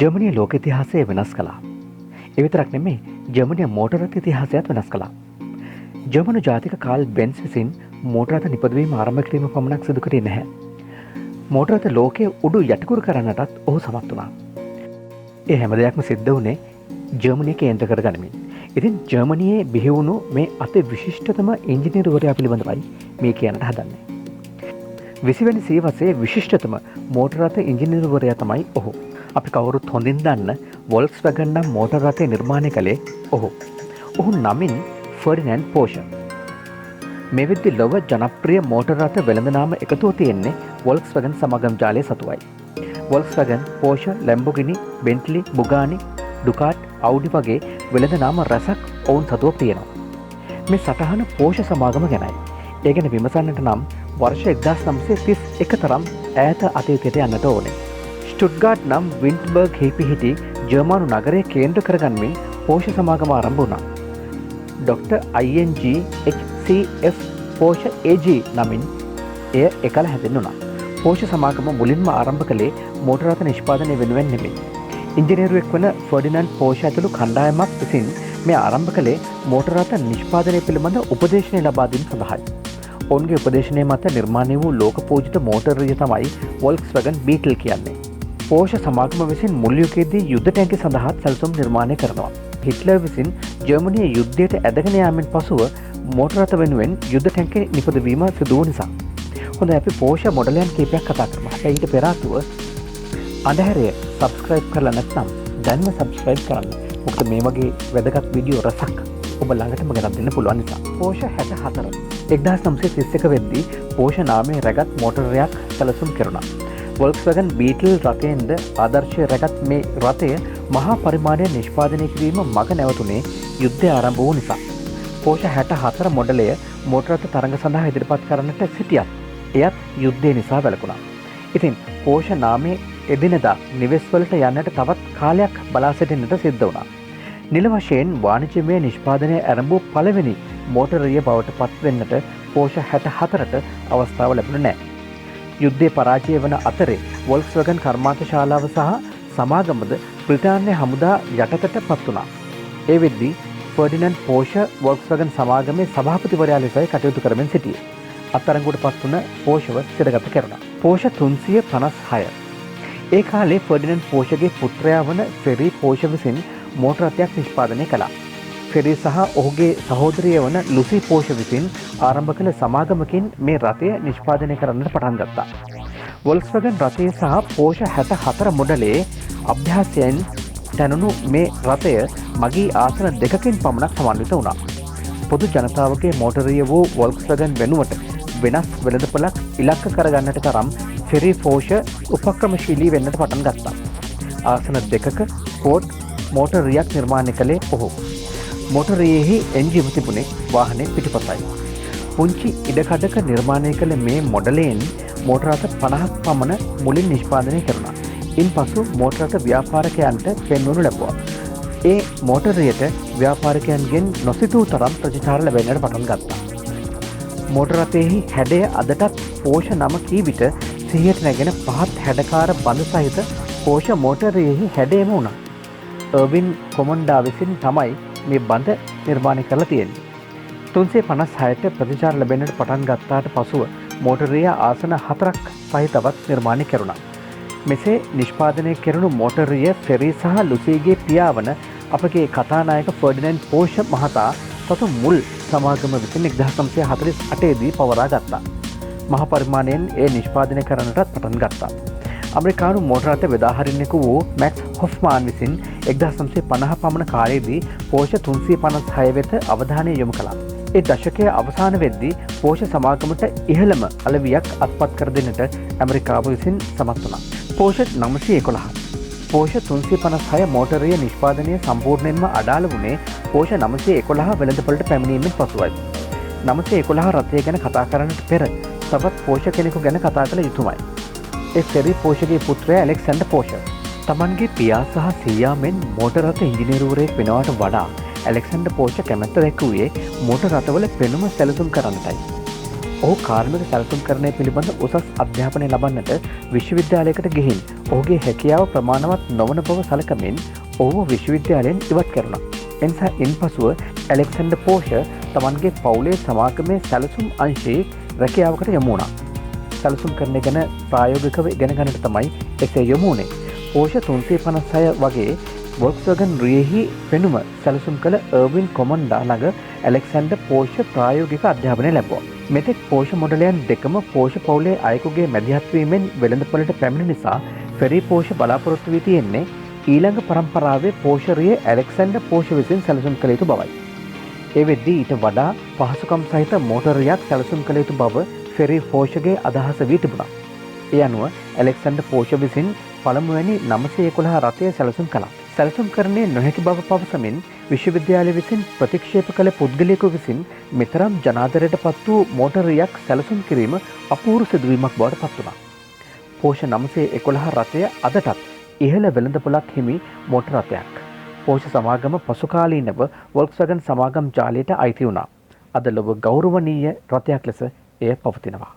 ජර්මනිය ලෝක ඉතිහාසය වෙනස් කළා. ඒ විතරක් නෙමෙයි ජර්මනිය මෝටර රථ ඉතිහාසයත් වෙනස් කළා. ජර්මනු ජාතික කාල් බෙන්ස් විසින් මෝටර රථ නිපදවීම ආරම්භ කිරීම පමණක් සිදු කරේ නැහැ. මෝටර රථ ලෝකයේ උඩු යටිකුරු කරන්නටත් ඔහු සමත් වුණා. ඒ හැම දෙයක්ම සිද්ධ වුණේ ජර්මනිය කේන්ද්‍ර කරගනිමින්. ඉතින් ජර්මනියේ බිහි වුණු මේ අති විශිෂ්ටතම ඉංජිනේරුවරයා පිළිබඳවයි මේ කියන්නට හදන්නේ. 20 වෙනි සියවසේ විශිෂ්ටතම මෝටර රථ ඉංජිනේරුවරයා තමයි ඔහු. අපි කවුරුත් හොඳින් දන්න වොල්ක්ස්වැගන් නම් මෝටර රථය නිර්මාණය කළේ ඔහු. ඔහු නමින් ෆර්ඩිනෑන්ඩ් පෝෂ. මේ වෙද්දි ලොව ජනප්‍රිය මෝටර රථ වෙළඳ නාම එකතුව තියෙන්නේ වොල්ක්ස්වැගන් සමාගම් ජාලය සතුවයි. වොල්ක්ස්වැගන්, පෝෂ, ලැම්බෝගිනි, බෙන්ට්ලි, බුගානි, ඩුකාට්, අවුඩි වගේ වෙළඳ නාම රැසක් ඔවුන් සතුව තියෙනවා. මේ සටහන පෝෂ සමාගම ගැනයි. ඒ ගැන විමසන්නට නම් වර්ෂ 1931 තරම් ඈත අතීතයට යන්නට ඕනේ. ස්ටුට්ගාට් නම් වින්ට්බර්ග් හි පිහිටි ජර්මානු නගරය කේන්ද්‍ර කරගන්මින් පෝෂ සමාගම ආරම්භ වුණා. ඩොක්ටර් INGHCF පෝෂ AG නමින් එය එකල හැදෙන්නුණා. පෝෂ සමාගම මුලින්ම ආරම්භ කළේ මෝටර රථ නිෂ්පාදනය වෙනුවෙන් නෙමෙයි. ඉංජිනේරුවෙක් වන ෆර්ඩිනෑන්ඩ් පෝෂ ඇතුළු කණ්ඩායමක් විසින් මේ ආරම්භ කළේ මෝටර රථ නිෂ්පාදනය පිළිබඳ උපදේශනය ලබා දීම සඳහායි. ඔවුන්ගේ උපදේශනය මත නිර්මාණය වූ ලෝක පූජිත මෝටරය තමයි වොල්ක්ස්වැගන් බීටල් කියන්නේ. පෝෂ සමාගම විසින් මුල් යුගයේදී යුද්ධ ටැංකි සඳහාත් සැලසුම් නිර්මාණය කරනවා. හිට්ලර් විසින් ජර්මනිය යුද්ධයට ඇදගෙන යාමෙන් පසුව මෝටර රථ වෙනුවෙන් යුද්ධ ටැංකි නිපදවීම සිදු වූ නිසා. හොඳයි අපි පෝෂ මොඩලයන් කීපයක් කතා කරමු. ඊට පෙර ආතුව අඳුරේ සබ්ස්ක්‍රයිබ් කරලා නැත්නම් දැන්ම සබ්ස්ක්‍රයිබ් කරන්න. මොකද මේ වගේ වැදගත් වීඩියෝ රසක් ඔබ ළඟටම ගෙනත් දෙන්න පුළුවන් නිසා. පෝෂ 64 1931 වෙද්දී පෝෂ නාමයේ රැගත් මෝටරයක් සැලසුම් කෙරුණා. වොල්ක්ස්වැගන් බීටල් රථයෙන්ද ආදර්ශය රැගත් මේ රථය මහා පරිමාණය නිෂ්පාදනය කිරීම මග නැවතුනේ යුද්ධය ආරම්භ වූ නිසා. පෝෂ 64 මොඩලය මෝටර රථ තරඟ සඳහා ඉදිරිපත් කරන්නට සිටියත් එයත් යුද්ධය නිසා වැළකුණා. ඉතින් පෝෂ නාමයේ එදිනෙදා නිවෙස්වලට යන්නට තවත් කාලයක් බලා සිටින්නට සිද්ධ වුණා. නිල වශයෙන් වාණිජමය නිෂ්පාදනය ආරම්භ පළවෙනි මෝටරය බවට පත්වෙන්නට පෝෂ 64ට අවස්ථාව ලැබුණේ නැහැ. යුද්ධයේ පරාජය වන අතරේ වොල්ක්ස්වැගන් කර්මාන්ත ශාලාව සහ සමාගමද බ්‍රිතාන්‍ය හමුදා යටතට පත් වුණා. ඒ වෙද්දී ෆර්ඩිනෑන්ඩ් පෝෂ වොල්ක්ස්වැගන් සමාගමේ සභාපතිවරයා ලෙසයි කටයුතු කරමින් සිටියේ. අත්අඩංගුවට පත් වුණ පෝෂව සිරගත කෙරුණා. පෝෂ 356 ඒ කාලේ ෆර්ඩිනෑන්ඩ් පෝෂගේ පුත්‍රයා වන ෆෙරි පෝෂ විසින් මෝටර රථයක් නිෂ්පාදනය කළා. ෆෙරි සහ ඔහුගේ සහෝදරිය වන ලුසි පෝෂ විසින් ආරම්භ කළ සමාගමකින් මේ රථය නිෂ්පාදනය කරන්නට පටන් ගත්තා. වොල්ක්ස්වැගන් රථය සහ පෝෂ 64 මොඩලයේ අභ්‍යාසයෙන් තැනුණු මේ රථය මගී ආසන දෙකකින් පමණක් සමන්විත වුණා. පොදු ජනතාවගේ මෝටරය වූ වොල්ක්ස්වැගන් වෙනුවට වෙනස් වෙළඳපොළක් ඉලක්ක කරගන්නට තරම් ෆෙරි පෝෂ උපක්‍රමශීලී වෙන්නට පටන් ගත්තා. ආසන දෙකක ෆෝඩ් මෝටරයක් නිර්මාණය කළේ ඔහු. මෝටරයෙහි එන්ජිම තිබුණේ වාහනේ පිටුපසයි. පුංචි ඉඩකඩක නිර්මාණය කළ මේ මොඩලයෙන් මෝටර රථ 50ක් පමණ මුලින් නිෂ්පාදනය කෙරුණා. ඉන්පසු මෝටර රථ ව්‍යාපාරිකයන්ට පෙන්වනු ලැබුවා. ඒ මෝටරයට ව්‍යාපාරිකයන්ගෙන් නොසිතූ තරම් ප්‍රතිචාර ලැබෙන්නට පටන් ගත්තා. මෝටර රථයෙහි හැඩය අදටත් පෝෂ නම කී විට සිහියට නැගෙන පහත් හැඩකාර බඳ සහිත පෝෂ මෝටරයෙහි හැඩයම වුණා. අර්වින් කොමන්ඩා විසින් තමයි මේ බඳ නිර්මාණය කරලා තියෙන්නේ. 356ට ප්‍රතිචාර ලැබෙන්නට පටන් ගත්තාට පසුව මෝටරය ආසන 4ක් සහිතවත් නිර්මාණය කෙරුණා. මෙසේ නිෂ්පාදනය කෙරුණු මෝටරය ෆෙරි සහ ලුසිගේ පියා වන අපගේ කතානායක ෆර්ඩිනෑන්ඩ් පෝෂ මහතා සතු මුල් සමාගම විසින් 1948 දී පවරා ගත්තා. මහ පරිමාණයෙන් ඒ නිෂ්පාදනය කරන්නටත් පටන් ගත්තා. අමරිකානු මෝටර රථ වෙදාහරින්නෙකු වූ මැක්ස් හොෆ්මාන් විසින් 1950 පමණ කාලයේදී පෝෂ 356 වෙත අවධානය යොමු කළා. ඒ දශකයේ අවසාන වෙද්දී පෝෂ සමාගමට ඉහළම අලවියක් අත්පත් කර දෙන්නට ඇමරිකාව විසින් සමත් වුණා. පෝෂ 911 පෝෂ 356 මෝටරය නිෂ්පාදනය සම්පූර්ණයෙන්ම අඩාල වුණේ පෝෂ 911 වෙළඳපොළට පැමිණීමෙන් පසුවයි. 911 රථය ගැන කතා කරන්නට පෙර තවත් පෝෂ කෙනෙකු ගැන කතා කළ යුතුමයි. ඒ ෆෙරි පෝෂගේ පුත්‍රයා ඇලෙක්සැන්ඩර් පෝෂ. තමන්ගේ පියා සහ සීයා මෙන් මෝටර රථ ඉංජිනේරුවරයෙක් වෙනවට වඩා ඇලෙක්සැන්ඩර් පෝෂ කැමැත්ත දැක්වුවේ මෝටර රථවල පෙනුම සැලසුම් කරන්නටයි. ඔහු කාර්මික සැලසුම්කරණය පිළිබඳ උසස් අධ්‍යාපනය ලබන්නට විශ්වවිද්‍යාලයකට ගිහින් ඔහුගේ හැකියාව ප්‍රමාණවත් නොවන බව සලකමින් ඔහුව විශ්වවිද්‍යාලයෙන් ඉවත් කරුණා. එනිසා ඉන්පසුව ඇලෙක්සැන්ඩර් පෝෂ තමන්ගේ පවුලේ සමාගමේ සැලසුම් අංශයේ රැකියාවකට යොමු වුණා. සැලසුම් කරන ගැන ප්‍රායෝගිකව ඉගෙන ගන්නට තමයි එසේ යොමු වුණේ. පෝෂ 356 වගේ වොල්ක්ස්වැගන් රියෙහි පෙනුම සැලසුම් කළ අර්වින් කොමන්ඩා ළඟ ඇලෙක්සැන්ඩර් පෝෂ ප්‍රායෝගික අධ්‍යාපනය ලැබුවා. මෙතෙක් පෝෂ මොඩලයන් දෙකම පෝෂ පවුලේ අයෙකුගේ මැදිහත් වීමෙන් වෙළඳපොළට පැමිණෙන නිසා ෆෙරි පෝෂ බලාපොරොත්තු වී තියෙන්නේ ඊළඟ පරම්පරාවේ පෝෂරියේ ඇලෙක්සැන්ඩර් පෝෂ විසින් සැලසුම් කළ යුතු බවයි. ඒ වෙද්දී ඊට වඩා පහසුකම් සහිත මෝටරයක් සැලසුම් කළ යුතු බව ෆෙරි පෝෂගේ අදහස වී තිබුණා. ඒ අනුව ඇලෙක්සැන්ඩර් පෝෂ විසින් පළමුවැනි 911 රථය සැලසුම් කළා. සැලසුම් කරන්නේ නොහැකි බව පවසමින් විශ්වවිද්‍යාලය විසින් ප්‍රතික්ෂේප කළ පුද්ගලයෙකු විසින් මෙතරම් ජනාදරයට පත් වූ මෝටරයක් සැලසුම් කිරීම අපූර්ව සිදුවීමක් බවට පත් වුණා. පෝෂ 911 රථය අදටත් ඉහළ වෙළඳපොළක් හිමි මෝටර රථයක්. පෝෂ සමාගම පසුකාලීනව වොල්ක්ස්වැගන් සමාගම් ජාලයට අයිති වුණා. අද ලොව ගෞරවනීය රථයක් ලෙස එය පවතිනවා.